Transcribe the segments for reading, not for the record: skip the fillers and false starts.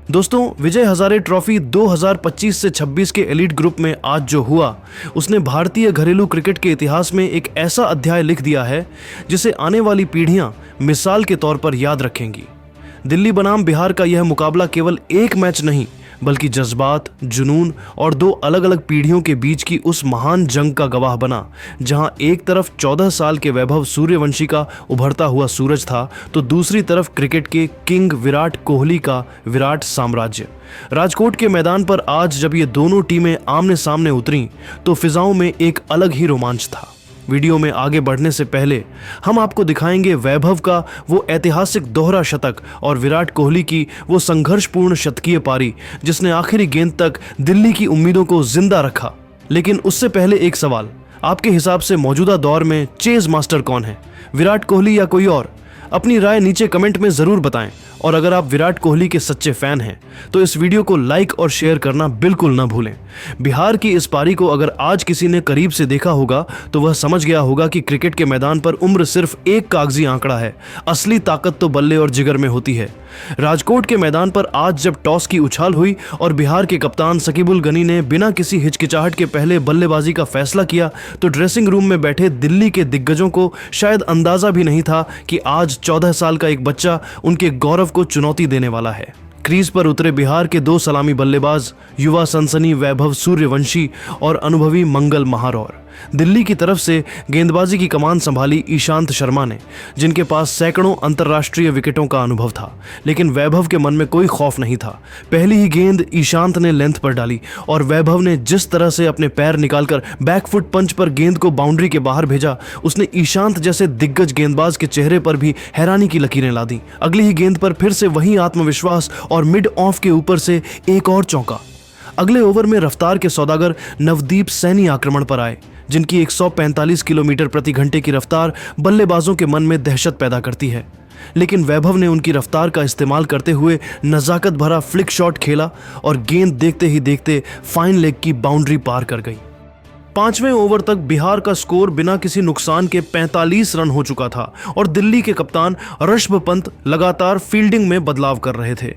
दोस्तों, विजय हजारे ट्रॉफी 2025 से 26 के एलीट ग्रुप में आज जो हुआ उसने भारतीय घरेलू क्रिकेट के इतिहास में एक ऐसा अध्याय लिख दिया है जिसे आने वाली पीढ़ियां मिसाल के तौर पर याद रखेंगी। दिल्ली बनाम बिहार का यह मुकाबला केवल एक मैच नहीं बल्कि जज्बात, जुनून और दो अलग अलग पीढ़ियों के बीच की उस महान जंग का गवाह बना, जहां एक तरफ 14 साल के वैभव सूर्यवंशी का उभरता हुआ सूरज था तो दूसरी तरफ क्रिकेट के किंग विराट कोहली का विराट साम्राज्य। राजकोट के मैदान पर आज जब ये दोनों टीमें आमने सामने उतरीं तो फिजाओं में एक अलग ही रोमांच था। वीडियो में आगे बढ़ने से पहले हम आपको दिखाएंगे वैभव का वो ऐतिहासिक दोहरा शतक और विराट कोहली की वो संघर्षपूर्ण शतकीय पारी जिसने आखिरी गेंद तक दिल्ली की उम्मीदों को जिंदा रखा। लेकिन उससे पहले एक सवाल, आपके हिसाब से मौजूदा दौर में चेज मास्टर कौन है, विराट कोहली या कोई और? अपनी राय नीचे कमेंट में जरूर बताएं और अगर आप विराट कोहली के सच्चे फैन हैं तो इस वीडियो को लाइक और शेयर करना बिल्कुल ना भूलें। बिहार की इस पारी को अगर आज किसी ने करीब से देखा होगा तो वह समझ गया होगा कि क्रिकेट के मैदान पर उम्र सिर्फ एक कागजी आंकड़ा है, असली ताकत तो बल्ले और जिगर में होती है। राजकोट के मैदान पर आज जब टॉस की उछाल हुई और बिहार के कप्तान शकीबुल गनी ने बिना किसी हिचकिचाहट के पहले बल्लेबाजी का फैसला किया तो ड्रेसिंग रूम में बैठे दिल्ली के दिग्गजों को शायद अंदाजा भी नहीं था कि आज 14 साल का एक बच्चा उनके गौरव को चुनौती देने वाला है। क्रीज पर उतरे बिहार के दो सलामी बल्लेबाज, युवा सनसनी वैभव सूर्यवंशी और अनुभवी मंगल महारौर। दिल्ली की तरफ से गेंदबाजी की कमान संभाली ईशांत शर्मा ने, जिनके पास सैकड़ों अंतर्राष्ट्रीय विकेटों का अनुभव था। लेकिन वैभव के मन में कोई खौफ नहीं था। पहली ही गेंद ईशांत ने लेंथ पर डाली और वैभव ने जिस तरह से अपने पैर निकालकर बैकफुट पंच पर गेंद को बाउंड्री के बाहर भेजा, उसने ईशांत जैसे दिग्गज गेंदबाज के चेहरे पर भी हैरानी की लकीरें ला दी। अगली ही गेंद पर फिर से वही आत्मविश्वास और मिड ऑफ के ऊपर से एक और चौका। अगले ओवर में रफ्तार के सौदागर नवदीप सैनी आक्रमण पर आए, जिनकी 145 किलोमीटर प्रति घंटे की रफ्तार बल्लेबाजों के मन में दहशत पैदा करती है। लेकिन वैभव ने उनकी रफ्तार का इस्तेमाल करते हुए नजाकत भरा फ्लिक शॉट खेला और गेंद देखते ही देखते फाइन लेग की बाउंड्री पार कर गई। 5वें ओवर तक बिहार का स्कोर बिना किसी नुकसान के 45 रन हो चुका था और दिल्ली के कप्तान ऋषभ पंत लगातार फील्डिंग में बदलाव कर रहे थे।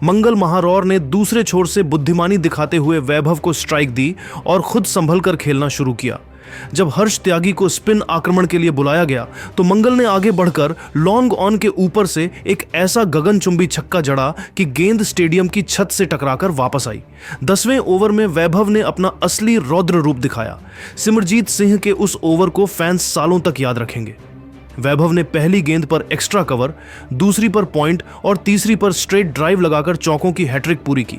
मंगल महारौर ने दूसरे छोर से बुद्धिमानी दिखाते हुए वैभव को स्ट्राइक दी और खुद संभल कर खेलना शुरू किया। जब हर्ष त्यागी को स्पिन आक्रमण के लिए बुलाया गया तो मंगल ने आगे बढ़कर लॉन्ग ऑन के ऊपर से एक ऐसा गगनचुंबी छक्का जड़ा कि गेंद स्टेडियम की छत से टकराकर वापस आई। 10वें ओवर में वैभव ने अपना असली रौद्र रूप दिखाया। सिमरजीत सिंह के उस ओवर को फैंस सालों तक याद रखेंगे। वैभव ने पहली गेंद पर एक्स्ट्रा कवर, दूसरी पर पॉइंट और तीसरी पर स्ट्रेट ड्राइव लगाकर चौकों की हैट्रिक पूरी की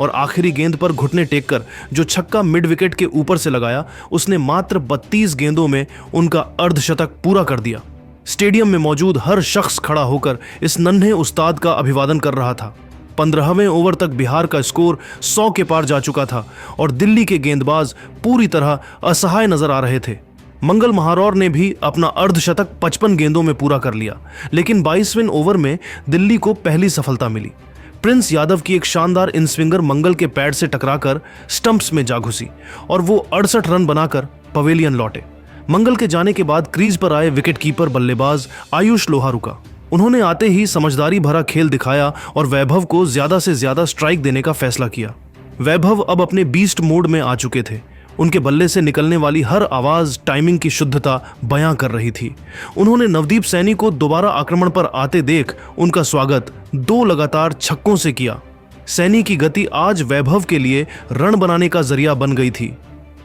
और आखिरी गेंद पर घुटने टेककर जो छक्का मिड विकेट के ऊपर से लगाया उसने मात्र 32 गेंदों में उनका अर्धशतक पूरा कर दिया। स्टेडियम में मौजूद हर शख्स खड़ा होकर इस नन्हे उस्ताद का अभिवादन कर रहा था। 15वें ओवर तक बिहार का स्कोर 100 के पार जा चुका था और दिल्ली के गेंदबाज पूरी तरह असहाय नजर आ रहे थे। मंगल महारौर ने भी अपना अर्धशतक 55 गेंदों में पूरा कर लिया, लेकिन 22वें ओवर में दिल्ली को पहली सफलता मिली। प्रिंस यादव की एक शानदार इनस्विंगर मंगल के पैड से टकराकर स्टंप्स में जा घुसी और वो 68 रन बनाकर पवेलियन लौटे। मंगल के जाने के बाद क्रीज पर आए विकेटकीपर बल्लेबाज आयुष लोहारुका। उन्होंने आते ही समझदारी भरा खेल दिखाया और वैभव को ज्यादा से ज्यादा स्ट्राइक देने का फैसला किया। वैभव अब अपने बीस्ट मोड में आ चुके थे। उनके बल्ले से निकलने वाली हर आवाज टाइमिंग की शुद्धता बयां कर रही थी। उन्होंने नवदीप सैनी को दोबारा आक्रमण पर आते देख उनका स्वागत 2 लगातार छक्कों से किया। सैनी की गति आज वैभव के लिए रन बनाने का जरिया बन गई थी।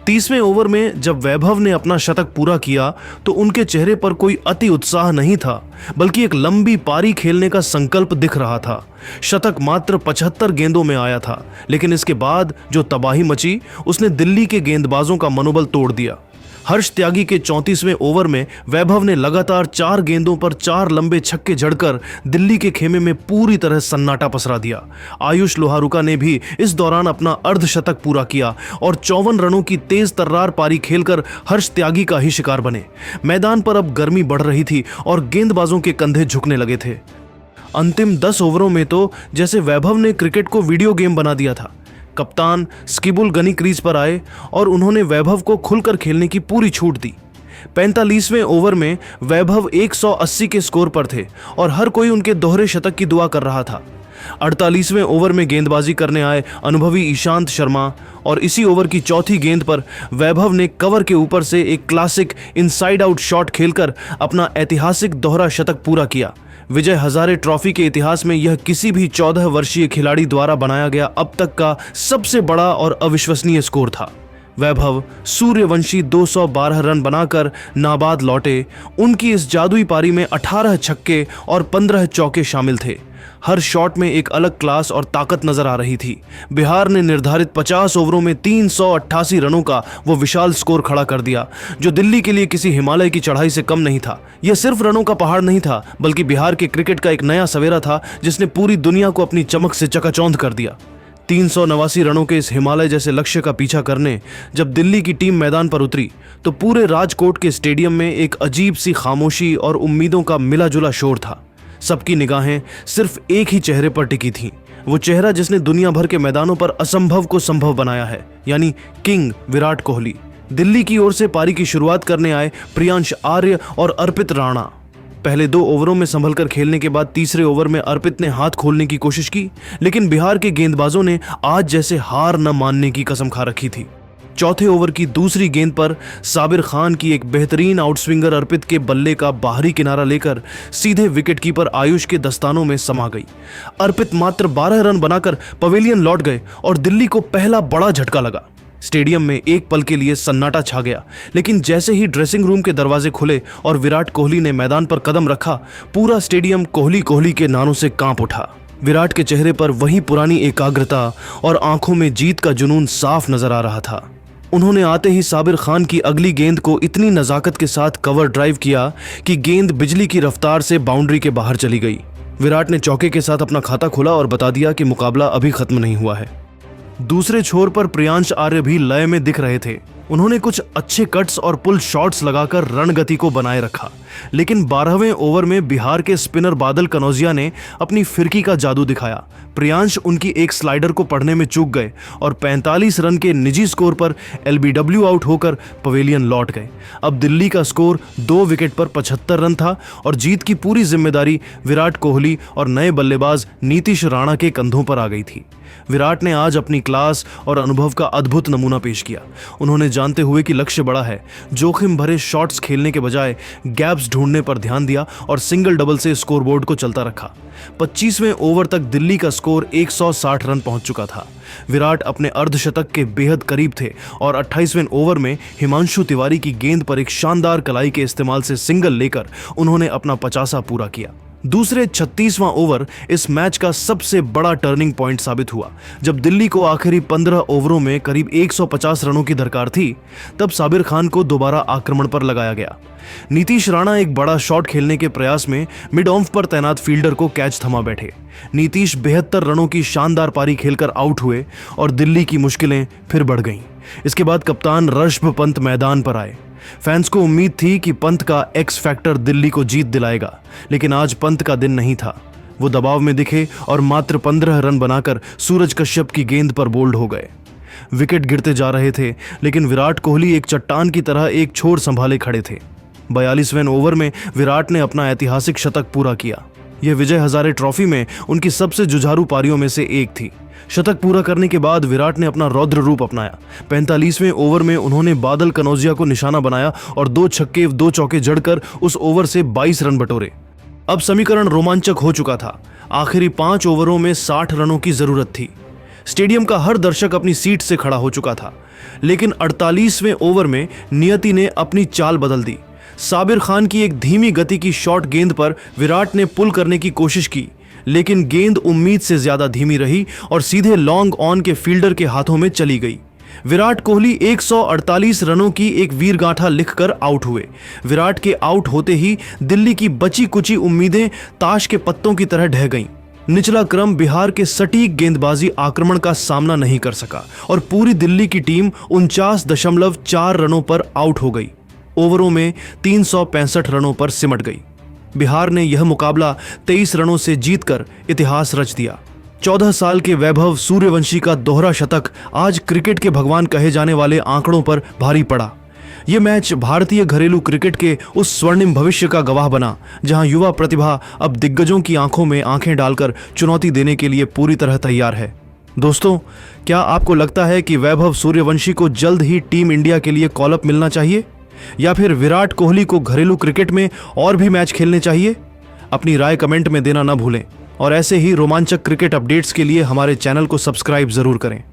30वें ओवर में जब वैभव ने अपना शतक पूरा किया तो उनके चेहरे पर कोई अति उत्साह नहीं था, बल्कि एक लंबी पारी खेलने का संकल्प दिख रहा था। शतक मात्र 75 गेंदों में आया था, लेकिन इसके बाद जो तबाही मची उसने दिल्ली के गेंदबाजों का मनोबल तोड़ दिया। हर्ष त्यागी के 34वें ओवर में वैभव ने लगातार 4 गेंदों पर 4 लंबे छक्के जड़कर दिल्ली के खेमे में पूरी तरह सन्नाटा पसरा दिया। आयुष लोहारुका ने भी इस दौरान अपना अर्धशतक पूरा किया और 54 रनों की तेज तर्रार पारी खेलकर हर्ष त्यागी का ही शिकार बने। मैदान पर अब गर्मी बढ़ रही थी और गेंदबाजों के कंधे झुकने लगे थे। अंतिम 10 ओवरों में तो जैसे वैभव ने क्रिकेट को वीडियो गेम बना दिया था। कप्तान शकीबुल गनी क्रीज पर आए और उन्होंने वैभव को खुलकर खेलने की पूरी छूट दी। 45वें ओवर में वैभव 180 के स्कोर पर थे और हर कोई उनके दोहरे शतक की दुआ कर रहा था। 48वें ओवर में गेंदबाजी करने आए अनुभवी ईशांत शर्मा और इसी ओवर की चौथी गेंद पर वैभव ने कवर के ऊपर से एक क्लासिक इनसाइड आउट शॉट खेलकर अपना ऐतिहासिक दोहरा शतक पूरा किया। विजय हजारे ट्रॉफी के इतिहास में यह किसी भी 14 वर्षीय खिलाड़ी द्वारा बनाया गया अब तक का सबसे बड़ा और अविश्वसनीय स्कोर था। वैभव सूर्यवंशी 212 रन बनाकर नाबाद लौटे। उनकी इस जादुई पारी में 18 छक्के और 15 चौके शामिल थे। हर शॉट में एक अलग क्लास और ताकत नजर आ रही थी। बिहार ने निर्धारित 50 ओवरों में 388 रनों का वो विशाल स्कोर खड़ा कर दिया, जो दिल्ली के लिए किसी हिमालय की चढ़ाई से कम नहीं था। यह सिर्फ रनों का पहाड़ नहीं था, बल्कि बिहार के क्रिकेट का एक नया सवेरा था, जिसने पूरी दुनिया को अपनी चमक से चकाचौंध कर दिया। 389 रनों के इस हिमालय जैसे लक्ष्य का पीछा करने जब दिल्ली की टीम मैदान पर उतरी, तो पूरे राजकोट के स्टेडियम में एक अजीब सी खामोशी और उम्मीदों का मिला जुला शोर था। सबकी निगाहें सिर्फ एक ही चेहरे पर टिकी थीं, वो चेहरा जिसने दुनिया भर के मैदानों पर असंभव को संभव बनाया है, यानी किंग विराट कोहली। दिल्ली की ओर से पारी की शुरुआत करने आए प्रियांश आर्य और अर्पित राणा। पहले 2 ओवरों में संभलकर खेलने के बाद तीसरे ओवर में अर्पित ने हाथ खोलने की कोशिश की, लेकिन बिहार के गेंदबाजों ने आज जैसे हार न मानने की कसम खा रखी थी। चौथे ओवर की दूसरी गेंद पर साबिर खान की एक बेहतरीन आउटस्विंगर अर्पित के बल्ले का बाहरी किनारा लेकर सीधे विकेटकीपर आयुष के दस्तानों में समा गई। अर्पित मात्र 12 रन बनाकर पवेलियन लौट गए और दिल्ली को पहला बड़ा झटका लगा। स्टेडियम में एक पल के लिए सन्नाटा छा गया, लेकिन जैसे ही ड्रेसिंग रूम के दरवाजे खुले और विराट कोहली ने मैदान पर कदम रखा, पूरा स्टेडियम कोहली कोहली के नारों से कांप उठा। विराट के चेहरे पर वही पुरानी एकाग्रता और आंखों में जीत का जुनून साफ नजर आ रहा था। उन्होंने आते ही साबिर खान की अगली गेंद को इतनी नजाकत के साथ कवर ड्राइव किया कि गेंद बिजली की रफ्तार से बाउंड्री के बाहर चली गई। विराट ने चौके के साथ अपना खाता खोला और बता दिया कि मुकाबला अभी खत्म नहीं हुआ है। दूसरे छोर पर प्रियांश आर्य भी लय में दिख रहे थे। उन्होंने कुछ अच्छे कट्स और पुल शॉट्स लगाकर रणगति को बनाए रखा, लेकिन 12वें ओवर में बिहार के स्पिनर बादल कनौजिया ने अपनी फिरकी का जादू दिखाया। प्रियांश उनकी एक स्लाइडर को पढ़ने में चूक गए और 45 रन के निजी स्कोर पर LBW आउट होकर पवेलियन लौट गए। अब दिल्ली का स्कोर 2 विकेट पर 75 रन था और जीत की पूरी जिम्मेदारी विराट कोहली और नए बल्लेबाज नीतीश राणा के कंधों पर आ गई थी। विराट ने आज अपनी क्लास और अनुभव का अद्भुत नमूना पेश किया। उन्होंने जानते हुए कि लक्ष्य बड़ा है, जोखिम भरे शॉट्स खेलने के बजाय गैप्स ढूंढने पर ध्यान दिया और सिंगल डबल से स्कोरबोर्ड को चलता रखा। 25वें ओवर तक दिल्ली का स्कोर 160 रन पहुंच चुका था। विराट अपने अर्धशतक के बेहद करीब थे और 28वें ओवर में हिमांशु तिवारी की गेंद पर एक शानदार कलाई के इस्तेमाल से सिंगल लेकर उन्होंने अपना 50 पूरा किया। दूसरे 36वां ओवर इस मैच का सबसे बड़ा टर्निंग पॉइंट साबित हुआ। जब दिल्ली को आखिरी 15 ओवरों में करीब 150 रनों की दरकार थी, तब साबिर खान को दोबारा आक्रमण पर लगाया गया। नीतीश राणा एक बड़ा शॉट खेलने के प्रयास में मिड ऑफ पर तैनात फील्डर को कैच थमा बैठे। नीतीश 72 रनों की शानदार पारी खेलकर आउट हुए और दिल्ली की मुश्किलें फिर बढ़ गईं। इसके बाद कप्तान ऋषभ पंत मैदान पर आए। फैंस को उम्मीद थी कि पंत का एक्स फैक्टर दिल्ली को जीत दिलाएगा, लेकिन आज पंत का दिन नहीं था। वो दबाव में दिखे और मात्र 15 रन बनाकर सूरज कश्यप की गेंद पर बोल्ड हो गए। विकेट गिरते जा रहे थे, लेकिन विराट कोहली एक चट्टान की तरह एक छोर संभाले खड़े थे। 42वें ओवर में विराट ने अपना ऐतिहासिक शतक पूरा किया। यह विजय हजारे ट्रॉफी में उनकी सबसे जुझारू पारियों में से एक थी। शतक पूरा करने के बाद विराट ने अपना रौद्र रूप अपनाया। 45वें ओवर में उन्होंने बादल कनौजिया को निशाना बनाया और 2 छक्के 2 चौके जड़कर उस ओवर से 22 रन बटोरे। अब समीकरण रोमांचक हो चुका था। आखिरी 5 ओवरों में 60 रनों की जरूरत थी। स्टेडियम का हर दर्शक अपनी सीट से खड़ा हो चुका था, लेकिन 48वें ओवर में नियति ने अपनी चाल बदल दी। साबिर खान की एक धीमी गति की शॉर्ट गेंद पर विराट ने पुल करने की कोशिश की, लेकिन गेंद उम्मीद से ज्यादा धीमी रही और सीधे लॉन्ग ऑन के फील्डर के हाथों में चली गई। विराट कोहली 148 रनों की एक वीरगाथा लिखकर आउट हुए। विराट के आउट होते ही दिल्ली की बची कुची उम्मीदें ताश के पत्तों की तरह ढह गईं। निचला क्रम बिहार के सटीक गेंदबाजी आक्रमण का सामना नहीं कर सका और पूरी दिल्ली की टीम 49.4 रनों पर आउट हो गई। ओवरों में 365 रनों पर सिमट गई। बिहार ने यह मुकाबला 23 रनों से जीतकर इतिहास रच दिया। 14 साल के वैभव सूर्यवंशी का दोहरा शतक आज क्रिकेट के भगवान कहे जाने वाले आंकड़ों पर भारी पड़ा। ये मैच भारतीय घरेलू क्रिकेट के उस स्वर्णिम भविष्य का गवाह बना जहां युवा प्रतिभा अब दिग्गजों की आंखों में आंखें डालकर चुनौती देने के लिए पूरी तरह तैयार है। दोस्तों, क्या आपको लगता है कि वैभव सूर्यवंशी को जल्द ही टीम इंडिया के लिए कॉल अप मिलना चाहिए, या फिर विराट कोहली को घरेलू क्रिकेट में और भी मैच खेलने चाहिए? अपनी राय कमेंट में देना ना भूलें और ऐसे ही रोमांचक क्रिकेट अपडेट्स के लिए हमारे चैनल को सब्सक्राइब जरूर करें।